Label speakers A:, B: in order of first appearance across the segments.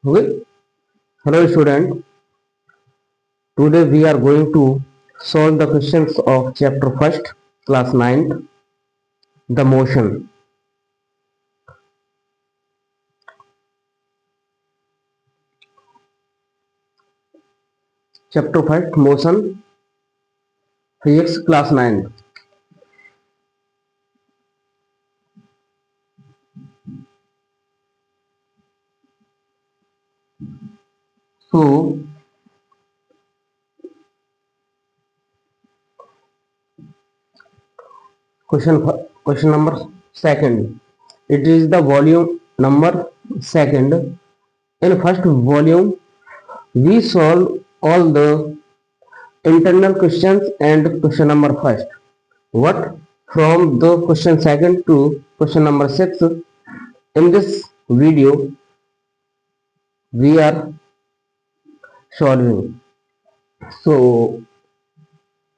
A: Okay. Hello student. Today we are going to solve the questions of chapter first, class 9th, the motion. Chapter first, motion, physics, class 9. So question number second. It is the volume number second. In first volume, we solve all the internal questions and question number first. What from the question second to question number 6 in this video we are solving. So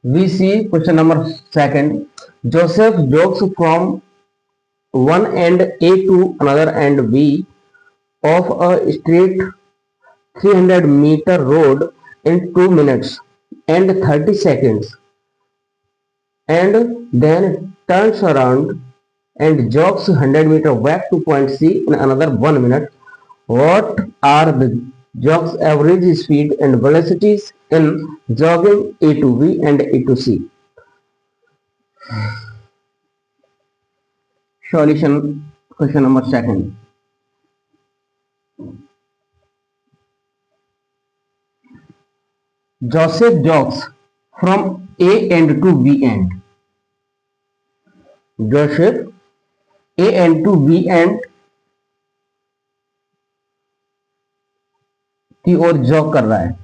A: we see question number second. Joseph jogs from one end A to another end B of a straight 300-meter road in 2 minutes and 30 seconds, and then turns around and jogs 100 meter back to point C in another 1 minute. What are the jog's average speed and velocities in jogging A to B and A to C? Solution question number second. Joseph jogs from A end to B end. Joseph A end to B end की ओर jog कर रहा है.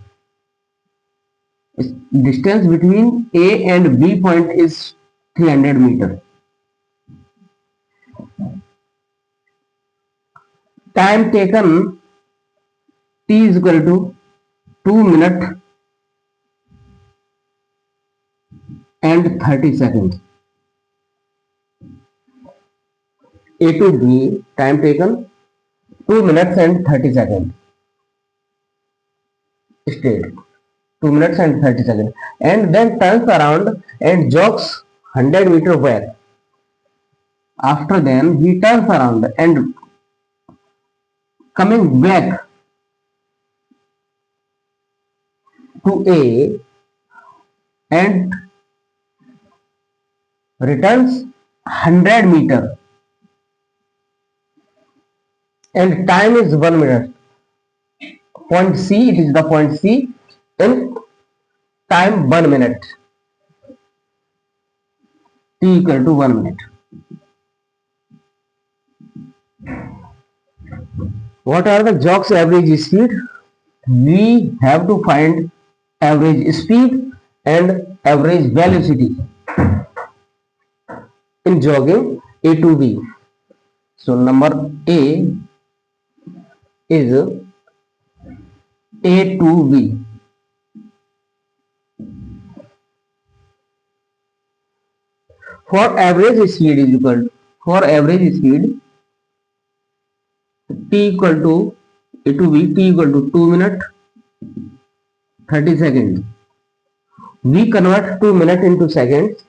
A: Distance between A and B point is 300 meter. Time taken T is equal to 2 minutes and 30 seconds. A to B, time taken 2 minutes and 30 seconds. Straight 2 minutes and 30 seconds. And then turns around and jogs 100 meter back. After then he turns around and coming back to A and returns 100 meter, and time is 1 minute. Point C, it is the point C, in time 1 minute. T equal to 1 minute. What are the jog's average speed? We have to find average speed and average velocity in jogging A to B. So number A is A to B. For average speed is equal, for average speed T equal to A to B, T equal to 2 minutes 30 seconds. We convert 2 minutes into seconds.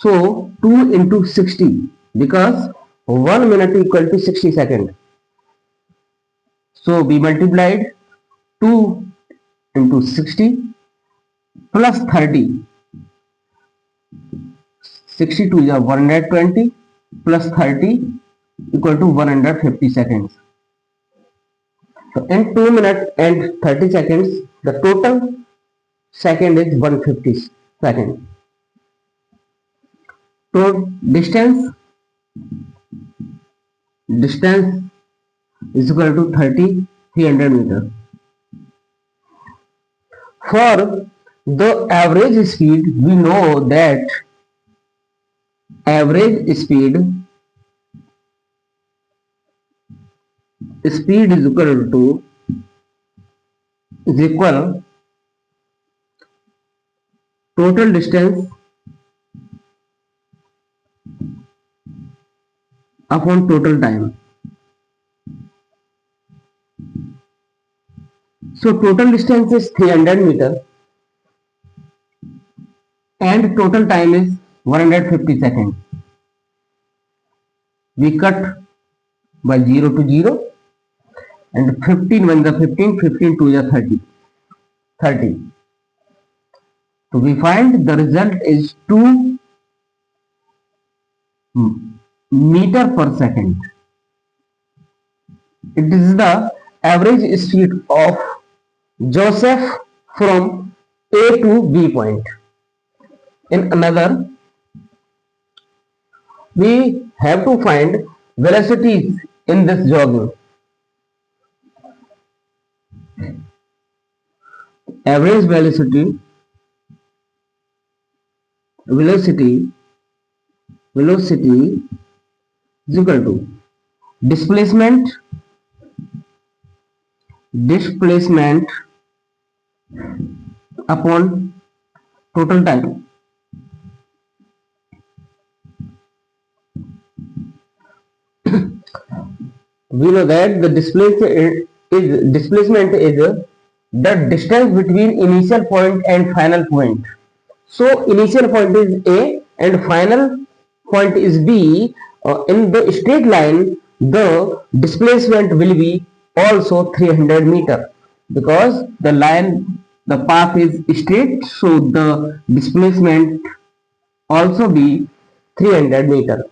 A: So 2 into 60, because 1 minute equal to 60 seconds. So we multiplied 2 into 60 plus 30. 62 is 120 plus 30 equal to 150 seconds. So in 2 minutes and 30 seconds, the total second is 150 seconds. So distance is equal to 300 meter. For the average speed, we know that average speed is equal total distance upon total time. So total distance is 300 meter and total time is 150 seconds. We cut by 0 to 0 and 15 1 the 15, 15 2 the 30. 30. So we find the result is 2 meter per second. It is the average speed of Joseph from A to B point. In another, we have to find velocities in this jogging. Average velocity is equal to displacement upon total time. We know that the displacement is the distance between initial point and final point. So initial point is A and final point is B. In the straight line, the displacement will be also 300 meter because the path is straight, so the displacement also be 300 meter.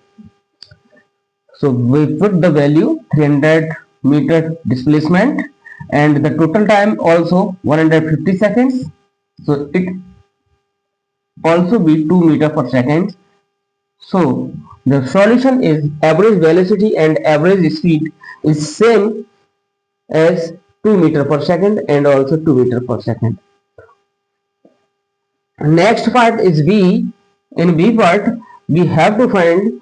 A: So we put the value 300 meter displacement and the total time also 150 seconds. So it also be 2 meter per second. So the solution is average velocity and average speed is same as 2 meter per second and also 2 meter per second. Next part is B. In B part, we have to find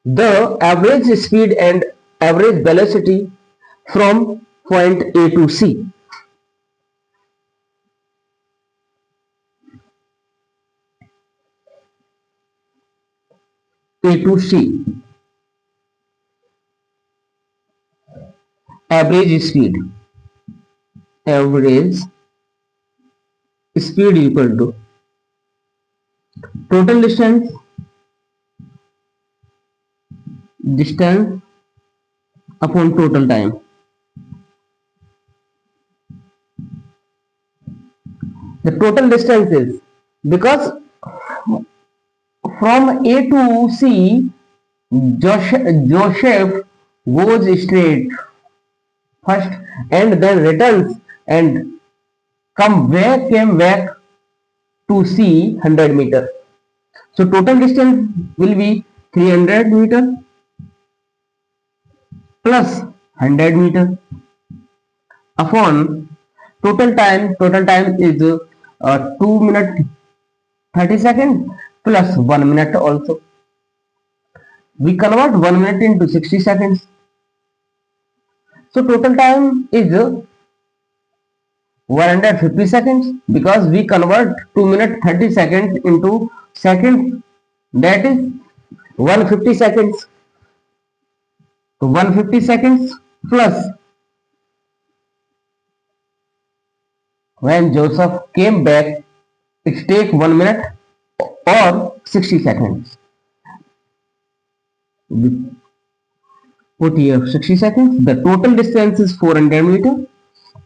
A: the average speed and average velocity from point A to C. A to C. Average speed. Average speed equal to total distance upon total time. The total distance is because from A to C, Joseph goes straight first and then returns and came back to C 100 meter. So total distance will be 300 meter plus 100 meter upon total time. Total time is 2 minutes 30 seconds plus 1 minute also. We convert 1 minute into 60 seconds. So total time is 150 seconds because we convert 2 minutes 30 seconds into seconds, that is 150 seconds. So 150 seconds plus when Joseph came back, it take 1 minute or 60 seconds. We put here 60 seconds. The total distance is 400 meter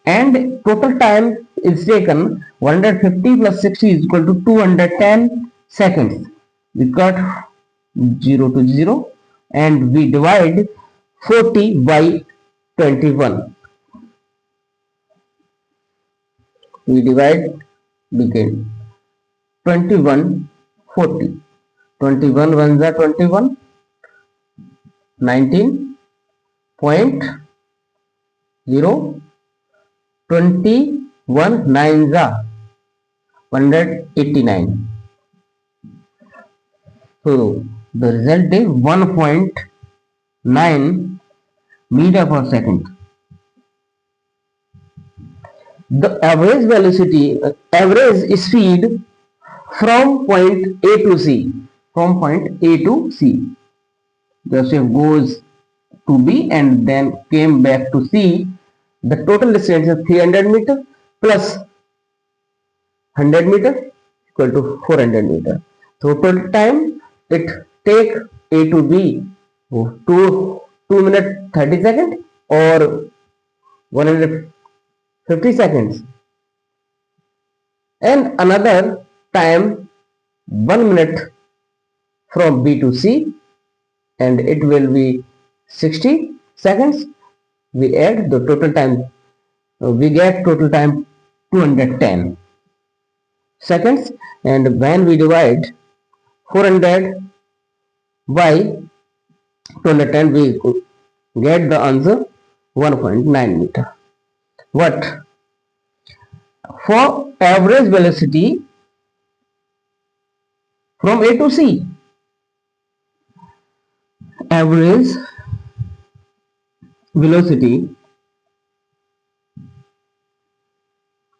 A: and total time is taken 150 plus 60 is equal to 210 seconds. We cut 0 to 0 and we divide 40 by 21. We divide begin 21 40. 21 ones are 21, 19.0, 21 nines are 189. So the result is 1.9 meter per second. The average speed from point A to C. From point A to C. Joseph goes to B and then came back to C. The total distance is 300 meter plus 100 meter equal to 400 meter. Total time it take A to B 2 minutes 30 seconds or 150 seconds, and another time 1 minute from B to C, and it will be 60 seconds. We add the total time, we get total time 210 seconds, and when we divide 400 by 210, we get the answer 1.9 meter. What for average velocity from A to C? Average velocity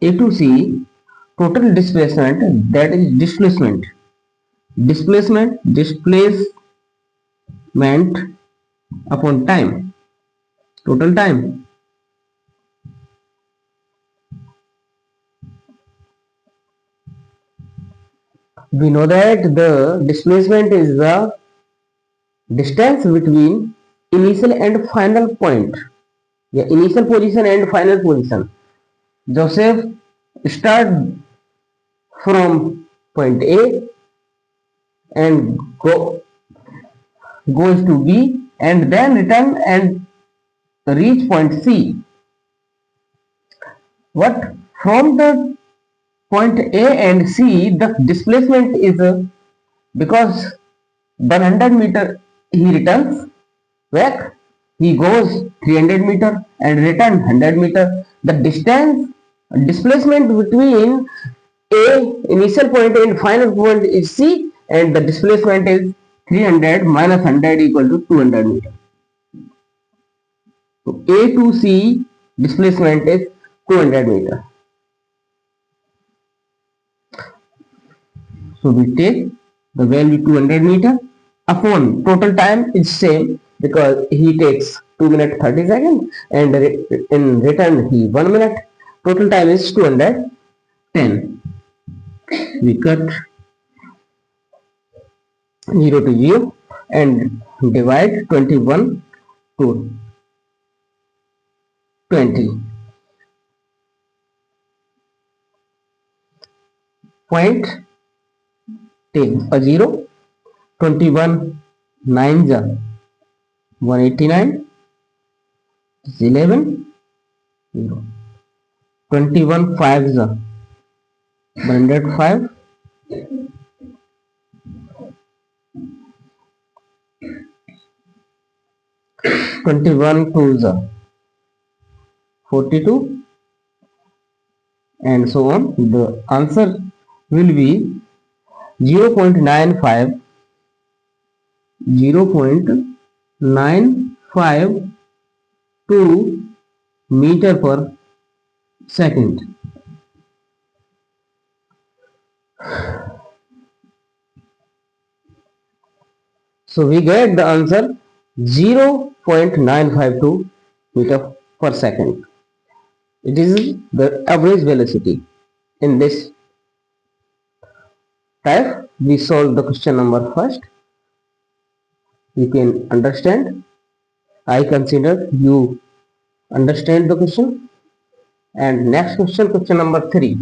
A: A to C, total displacement, that is displacement upon time, total time. We know that the displacement is the distance between initial and final point, yeah, initial position and final position. Joseph start from point A and goes to B and then return and reach point C. What from the point A and C, the displacement is because 100 meter he returns back, he goes 300 meter and return 100 meter. The distance displacement between A initial point and final point is C, and the displacement is 300 minus 100 equal to 200 meter. So A to C displacement is 200 meter. So we take the value 200 meter upon total time is same because he takes 2 minutes 30 seconds and in return he 1 minute. Total time is 210. We cut 0 to 0 and divide 21 to 20. Point, take a 0, 21 9 189 is 11, 0. 21 5 105, 21 2 42, and so on. The answer will be 0.95 0.952 meter per second. So we get the answer 0.952 meter per second. It is the average velocity. In this type, we solve the question number first. You can understand. I consider you understand the question. And next question, question number 3.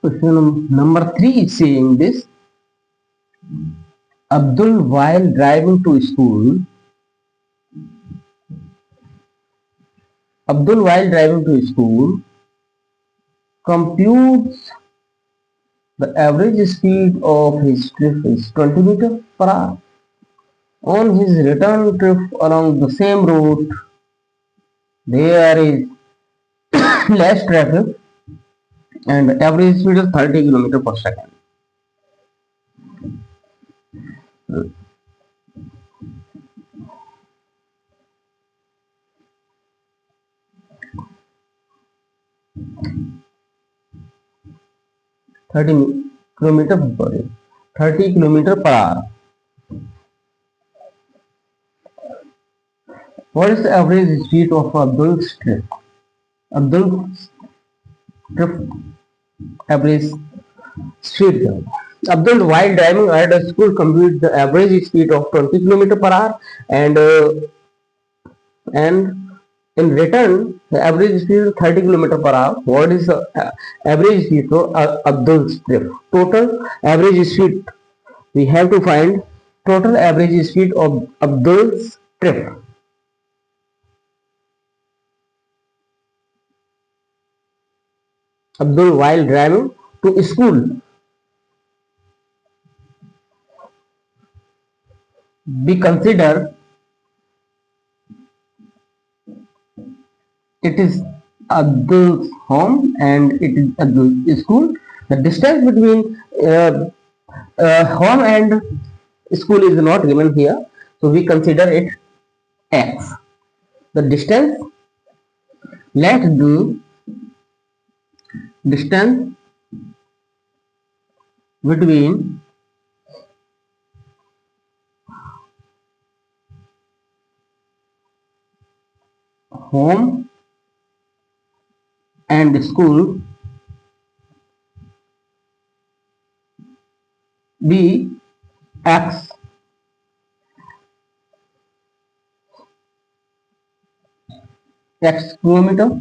A: Question number 3 is saying this. Abdul, while driving to school, computes the average speed of his trip is 20 meters per hour. On his return trip along the same route, there is less traffic and average speed is 30 km per second. 30 kilometer per hour. What is the average speed of Abdul's trip? Abdul's trip average speed. Abdul, while driving at a school, compute the average speed of 20 km per hour, and in return, the average speed is 30 km per hour. What is the average speed for Abdul's trip? Total average speed. We have to find total average speed of Abdul's trip. Abdul, while driving to school, we consider it is Abdul's home and it is Abdul's school. The distance between home and school is not given here, so we consider it x. The distance, let's do distance between home and school be x. X kilometer.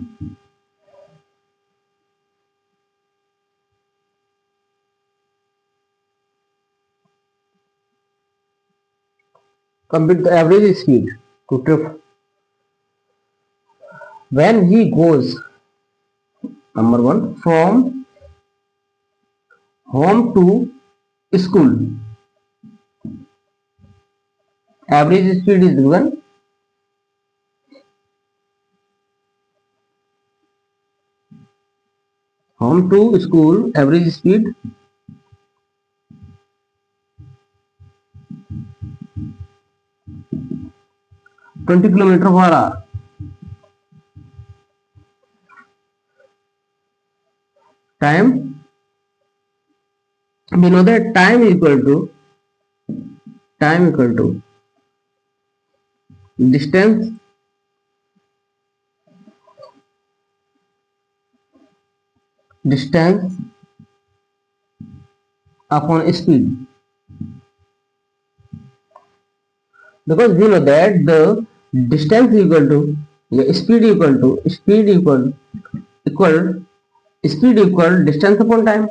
A: Compute the average speed to trip when he goes, number one, from home to school. Average speed is given home to school. Average speed 20 km per hour. Time, we know that time equal to distance distance upon speed, because we know that the distance equal to, yeah, equal speed equal distance upon time.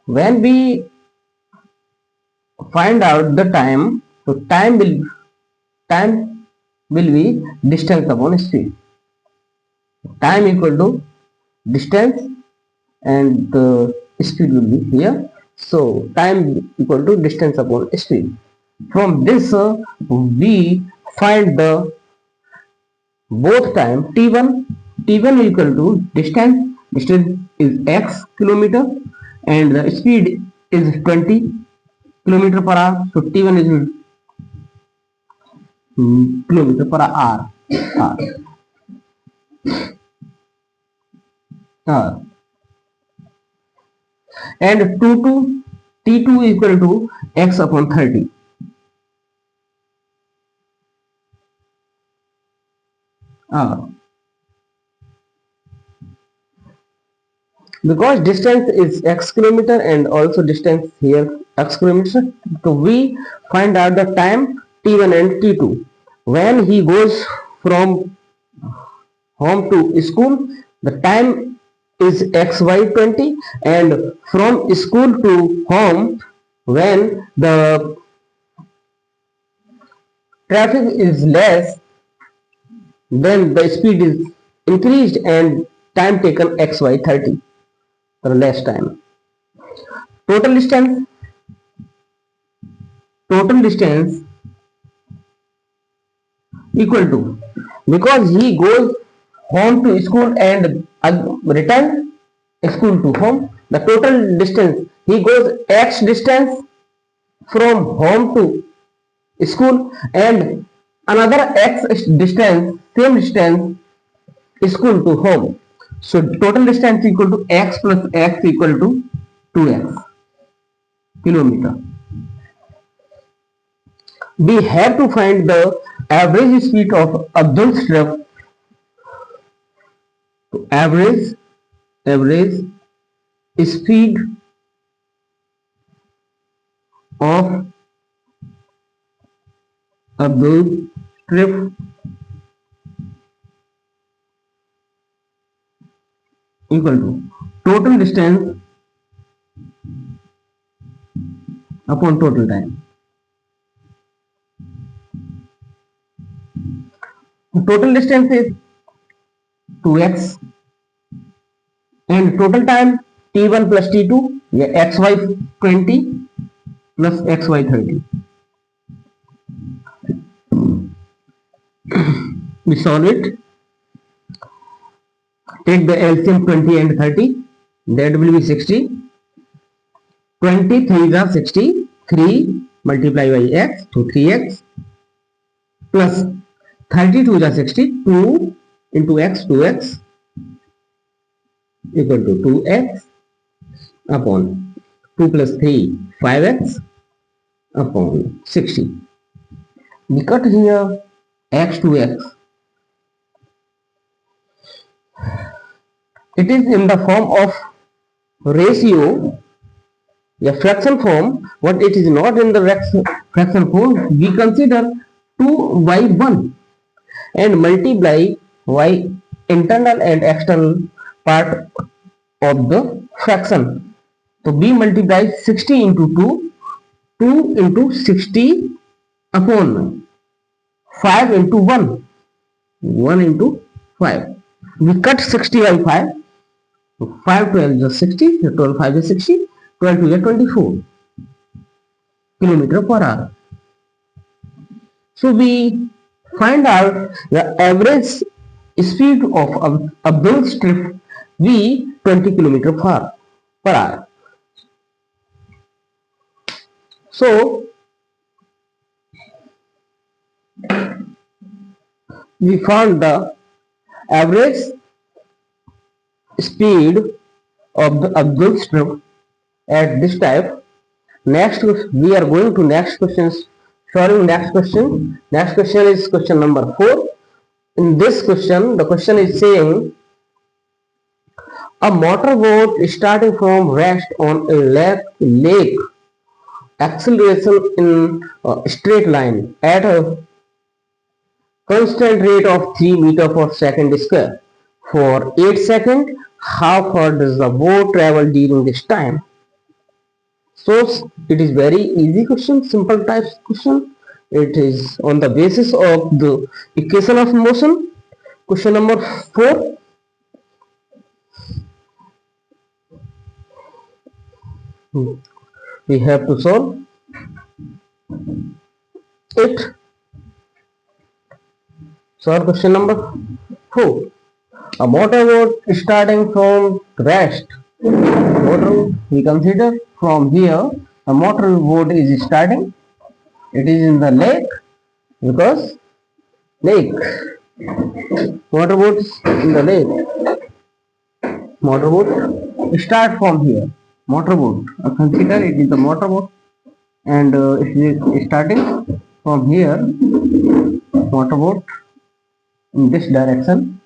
A: When we find out the time, so time will be distance upon speed. Time equal to distance and the speed will be here. So time equal to distance upon speed. From this we find the both time. T1 equal to distance is x kilometer and the speed is 20 kilometer per hour. So T1 is kilometer per hour. hour. And T2 equal to x upon 30. Because distance is x kilometer and also distance here x kilometer, so we find out the time T1 and T2. When he goes from home to school, the time is xy 20, and from school to home, when the traffic is less, then the speed is increased and time taken xy 30, or less time. Total distance equal to, because he goes home to school and return school to home, the total distance, he goes x distance from home to school and another x distance, same distance, school to home. So total distance equal to x plus x equal to 2x kilometer. we have to find the average speed of Abdul's trip. Average speed of Abdul's trip equal to total distance upon total time. Total distance is 2x and total time t1 plus t2, yeah, xy 20 plus xy 30. We solve it. Take the LCM 20 and 30. That will be 60. 20 3 is 60. 3 multiply by x to 3x plus 32 is 60. 2 into x 2x equal to 2x upon 2 plus 3 5x upon 60. We cut here x to x. It is in the form of ratio, a fraction form, but it is not in the fraction form. We consider 2 by 1 and multiply y internal and external part of the fraction. So b multiplies 60 into 2, 2 into 60 upon 5 into 1, 1 into 5. We cut 60 by 5. 5 12 is 60, 12 5 is 60, 12 2 is 24 kilometer per hour. So we find out the average speed of Abdul's trip v 20 kilometer per hour. So we found the average speed of the Abdul's trip at this type. Next we are going to next questions. Solving next question. Next question is question number 4. In this question, the question is saying a motorboat starting from rest on a lake acceleration in a straight line at a constant rate of 3 meter per second square for 8 seconds. How far does the boat travel during this time? So it is very easy question, simple type question. It is on the basis of the equation of motion. Question number 4. We have to solve it. Solve question number 4. A motorboat starting from rest. Motor we consider from here a motorboat is starting. It is in the lake because lake. Motorboats in the lake. Motorboat start from here. Motorboat. Consider it is the motorboat and it is starting from here. Motorboat in this direction,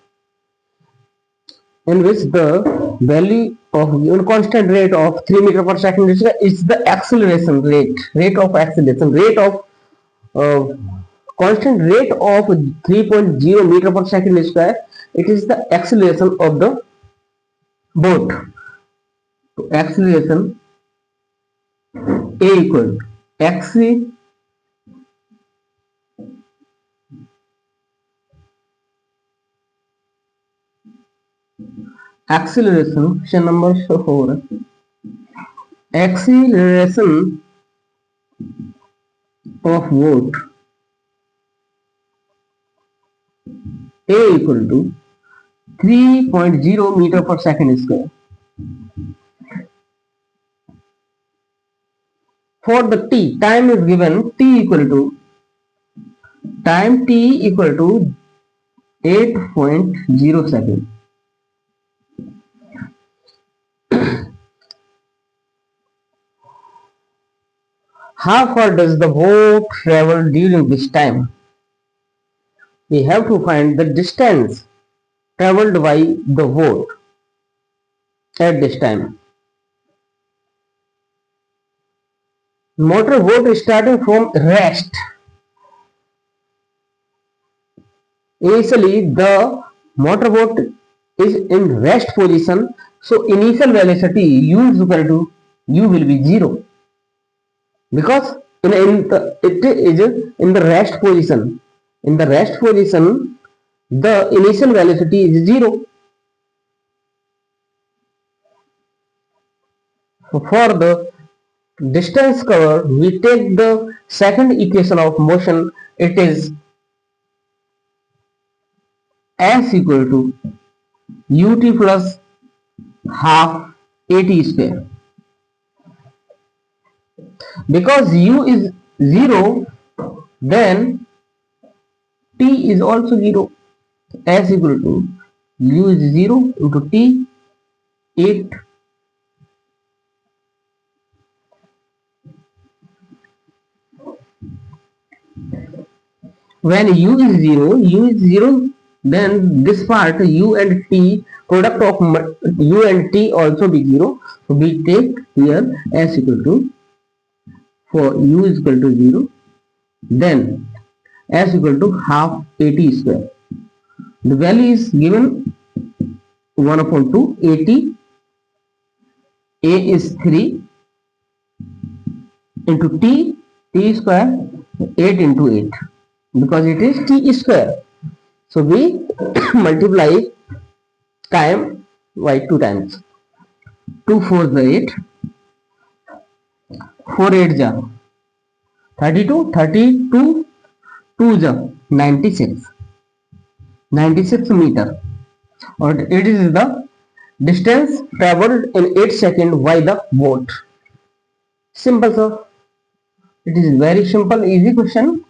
A: in which the value of constant rate of 3 meter per second is the acceleration rate of acceleration, uh, constant rate of 3.0 meter per second square. It is the acceleration of the boat. So acceleration A equal to acceleration. Question number 4. Acceleration of boat A equal to 3.0 meter per second square. For the time is given time t equal to 8.0 seconds. how far does the boat travel during this time? We have to find the distance traveled by the boat at this time. Motor boat is starting from rest. Initially, the motorboat is in rest position, so initial velocity u is equal to u will be 0 because it is in the rest position. In the rest position, the initial velocity is 0. So for the distance covered, we take the second equation of motion. It is s equal to ut plus half at square. Because u is 0, then t is also 0. S equal to u is 0 into t 8. When u is 0, then this part u and t, product of u and t also be 0. So we take here s equal to, for u is equal to 0, then s equal to half at square. The value is given 1 upon 2 at. A is 3 into t square, 8 into 8, because it is t square. So we multiply time by 2 times. 2 4 is 8, 4 8 ja 32, 32 2 ja 96, 96 meter, or it is the distance traveled in 8 seconds by the boat. Simple, sir. It is very simple, easy question.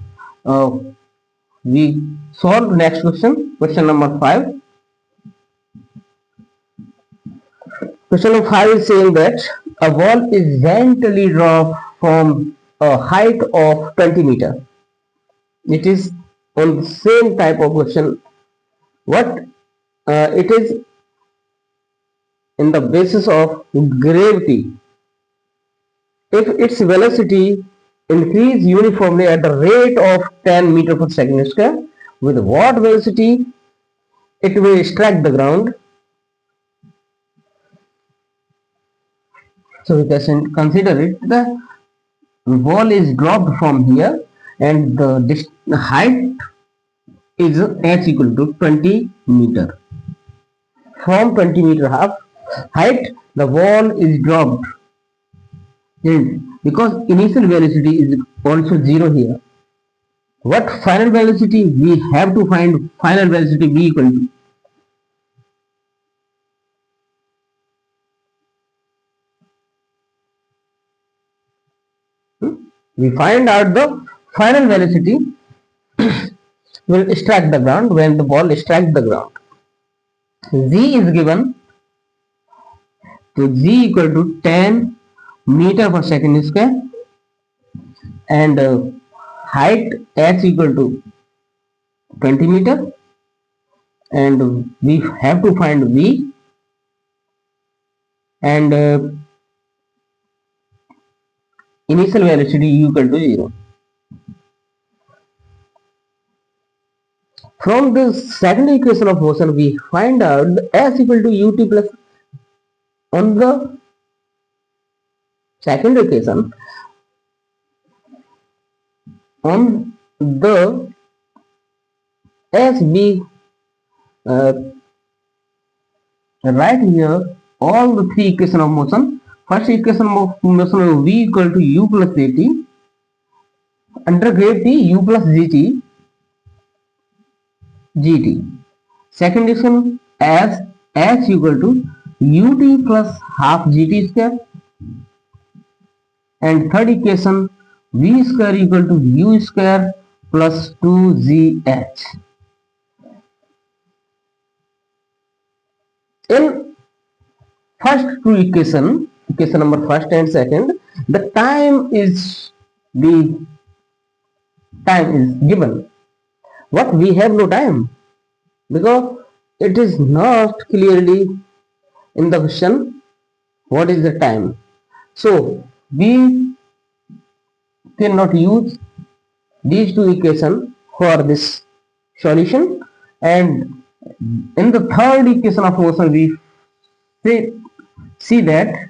A: We solve next question. Question number 5. Question number 5 is saying that a ball is gently dropped from a height of 20 meter. It is on the same type of question. What it is in the basis of gravity. If its velocity increase uniformly at the rate of 10 meter per second square, with what velocity it will strike the ground? So we can consider it, the ball is dropped from here and the height is h equal to 20 meter. From 20 meter half height, the ball is dropped, and because initial velocity is also 0 here, what final velocity we have to find? Final velocity v equal to, we find out the final velocity will strike the ground when the ball strikes the ground. Z is given to z equal to 10 meter per second square, and height h equal to 20 meter, and we have to find v, and initial velocity u equal to 0. From the second equation of motion, we find out s equal to ut plus, on the second equation, on the s we write here all the three equation of motion. First equation of motion is v equal to u plus at, under gravity u plus gt. Second equation as h equal to ut plus half gt square, and third equation v square equal to u square plus 2gh. In first two equation number first and second, the time is the time is given. What we have no time because it is not clearly in the question what is the time. So we cannot use these two equations for this solution, and in the third equation of motion we see, see that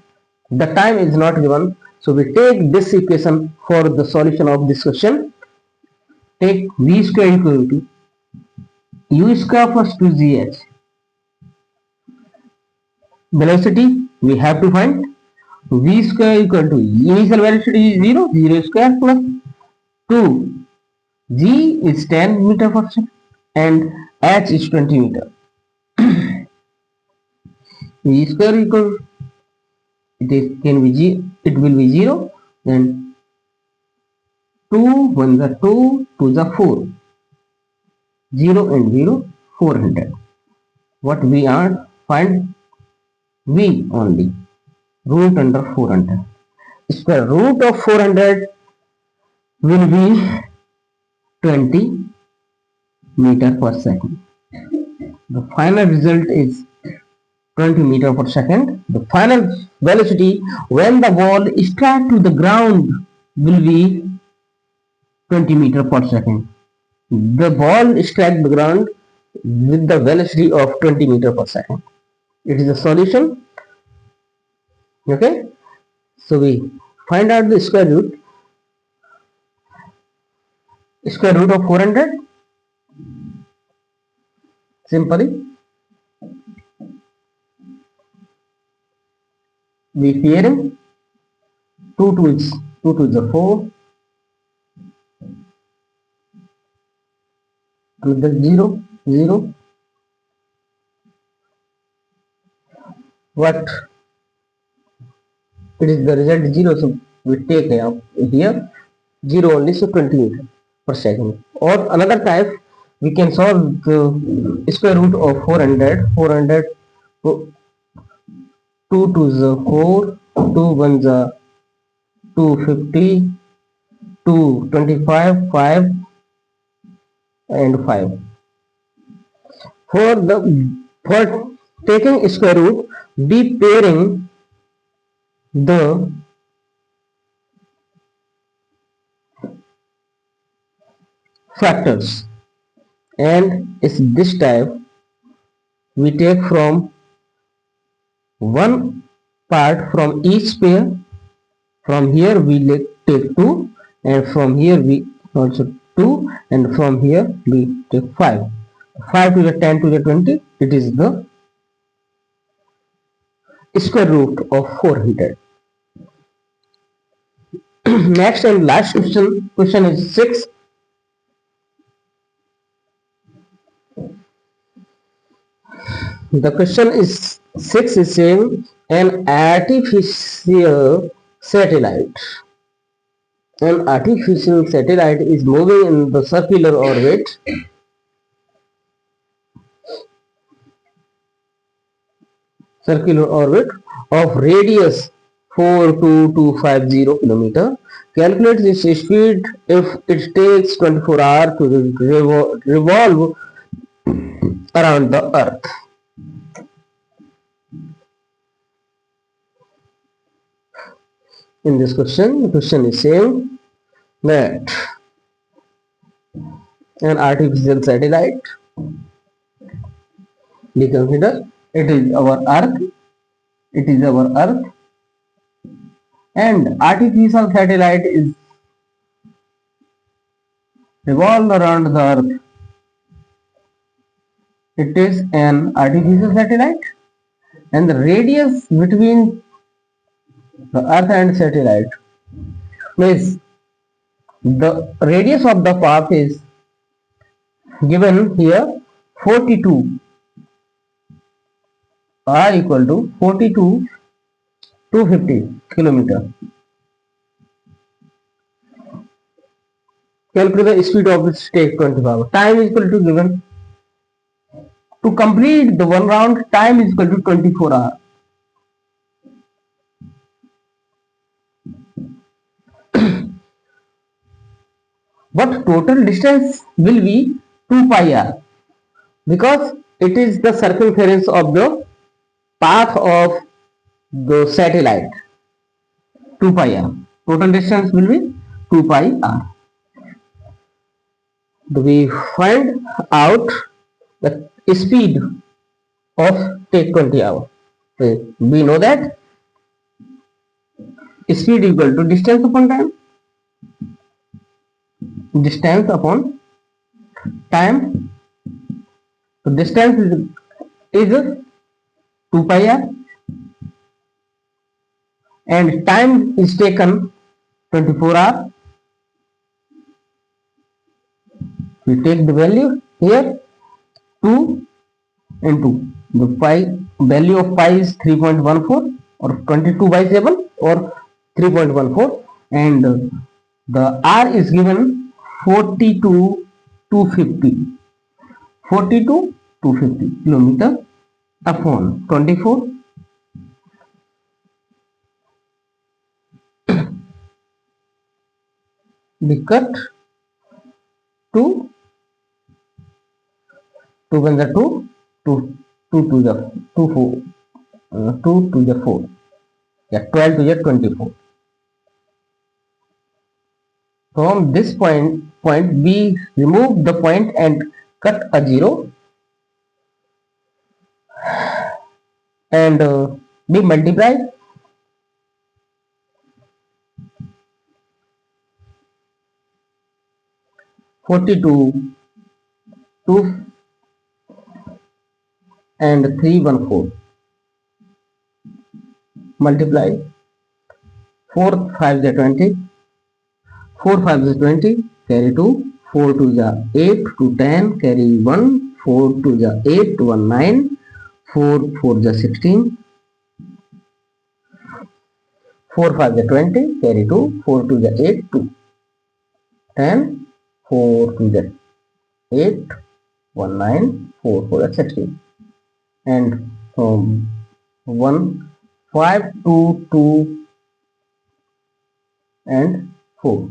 A: the time is not given. So we take this equation for the solution of this question. Take v square equal to u square plus 2gh. Velocity we have to find v square equal to initial velocity is 0, 0 square plus 2, g is 10 meter per second and h is 20 meter. V square equal it will be 0, then 2 1 the 2 2 the 4, 0 and 0 400. What we are find v only, root under 400. Square root of 400 will be 20 meter per second. The final result is 20 meter per second. The final velocity when the ball strikes to the ground will be 20 meter per second. The ball strikes the ground with the velocity of 20 meter per second. It is a solution. Okay. So we find out the square root of 400. Simply we pairing 2 to the 4, another 0 0. What it is the result 0, so we take here 0 only, so 20 meter per second. Or another type, we can solve the square root of 400. 400 2 to the 4, 2 1 the 250, 2 25, 5 and 5. For taking square root, be pairing the factors, and is this type we take from one part from each pair. From here we take 2, and from here we also 2, and from here we take 5. 5 to the 10 to the 20, it is the square root of 400. Next and last question is 6. The question is 6 is saying an artificial satellite. An artificial satellite is moving in the circular orbit of radius 42250 km. Calculate its speed if it takes 24 hours to revolve around the earth. In this question, the question is saying that an artificial satellite, we consider it is our earth, and artificial satellite is revolved around the earth. It is an artificial satellite, and the radius between the earth and satellite means the radius of the path is given here 42, r equal to 42 250 kilometer. Calculate the speed of its take 25. Time is equal to given. To complete the one round, time is equal to 24 hours. but total distance will be 2 pi r, because it is the circumference of the path of the satellite. 2 pi r, total distance will be 2 pi r. We find out the speed of take 20 hours. So we know that speed equal to distance upon time, distance upon time. So distance is 2 pi r, and time is taken 24 hours. We take the value here, 2 into the pi, value of pi is 3.14 or 22 by 7 or 3.14, and the r is given 42 to 50, 42 to 50 kilometer upon 24. We cut 2, 2 1 the 2, 2, 2 to the 2 4, 2 to the 4, yeah, 12 to the 24. From this point we remove the point and cut a 0, and we multiply 42 2 and 314, multiply 4 5 is 20, 4 5 is 20, carry 2, 4 2 is 8 to 10, carry 1, 4 2 is 8 to 1 9, 4 4 is 16, 4 5 is 20, carry 2, 4 2 is 8 to 10, 4 2 is 8, 1 9, 4 4 is 16, and 1 5 2 2 and 4.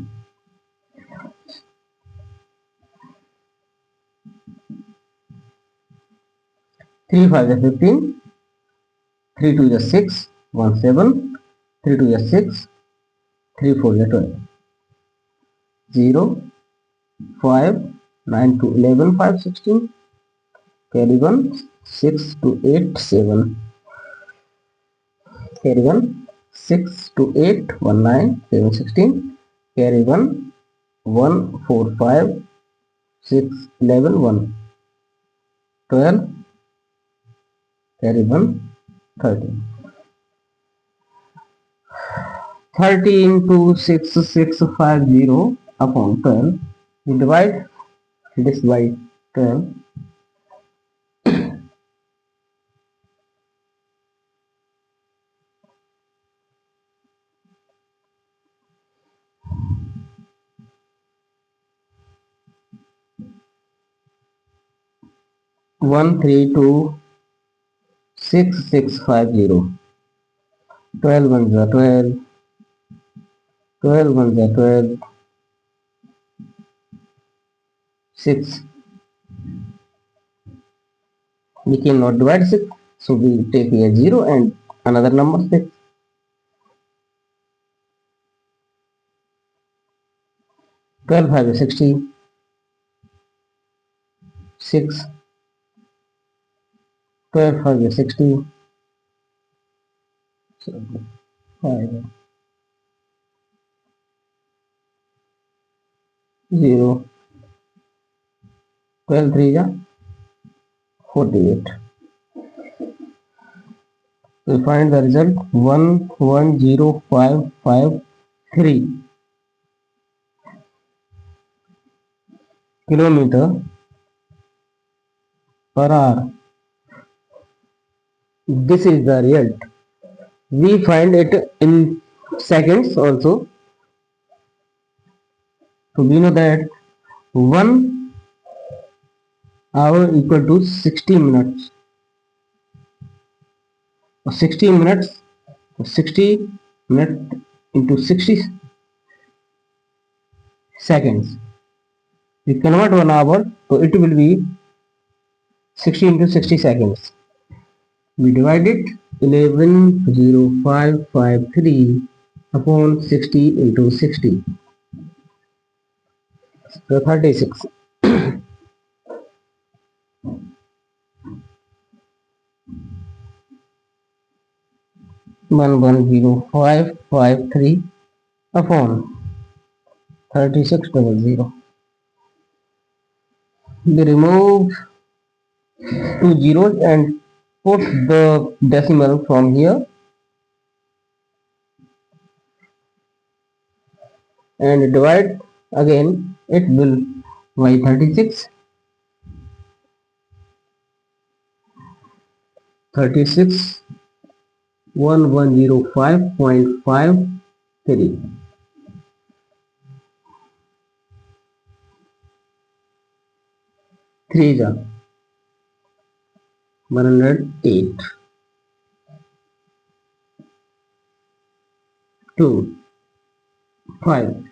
A: 3 5 is 15, 3 2 is 6, 1 7, 3 2 is 6, 3 4 is 12, 0 5 9 to 11 5 16, carry 1, 6 to 8 7, carry 1, 6 to 8 1 9 7 16, carry 1, 1 4 5 6 11 1 12, carry 1 13. 30 into 6650 upon 12. We divide this by 12. 1326650. 12 ones are 12. 12 ones are 12. 6. We cannot divide 6, so we take here 0 and another number 6. 12 5 is 16. 6. 12 5 is 16. 5 0. 12 3 is 48. We find the result 110,553 kilometer per hour. This is the result. We find it in seconds also. So we know that 1 hour equal to 60 minutes. 60 minutes, 60 minutes into 60 seconds. we convert 1 hour, so it will be 60 into 60 seconds. We divide it 11,0553 upon 60 into 60, so 36. 110553 upon 3600. We remove two zeros and put the decimal from here and divide again. It will by 36. 36 1105.53. 3 is 108. 2 5.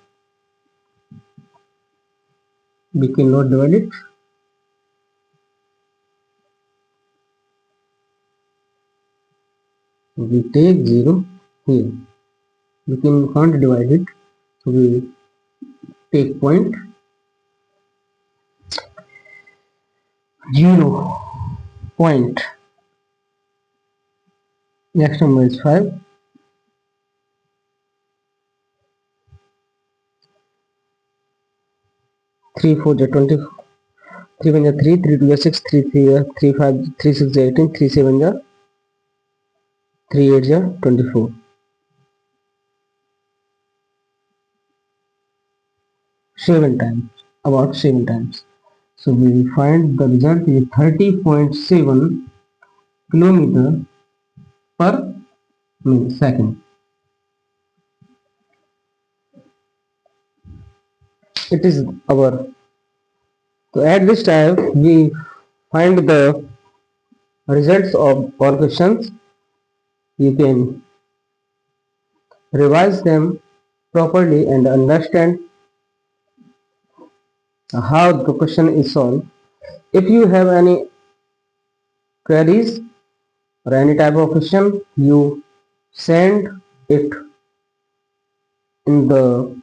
A: We cannot divide it. We take 0 here. We can't divide it, so we take point 0 point. Next number is 5. 3 4 is 20. 3 1 is 3. 3 2 is 6. 3 3 is 3 5. 3 6 is 18. 3 7 is 3 8 is 24. 7 times. About 7 times. So we find the result is 30.7 kilometer per second. It is our. So at this time we find the results of all questions. You can revise them properly and understand how the question is solved. If you have any queries or any type of question, you send it in the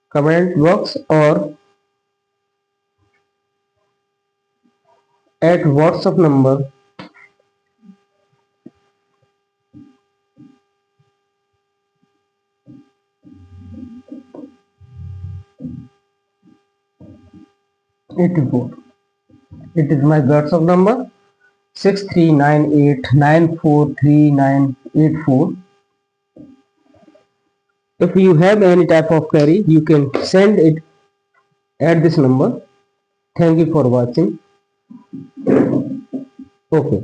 A: comment box or at WhatsApp number 84. It is my WhatsApp number 6398943984. If you have any type of query, you can send it at this number. Thank you for watching. Okay.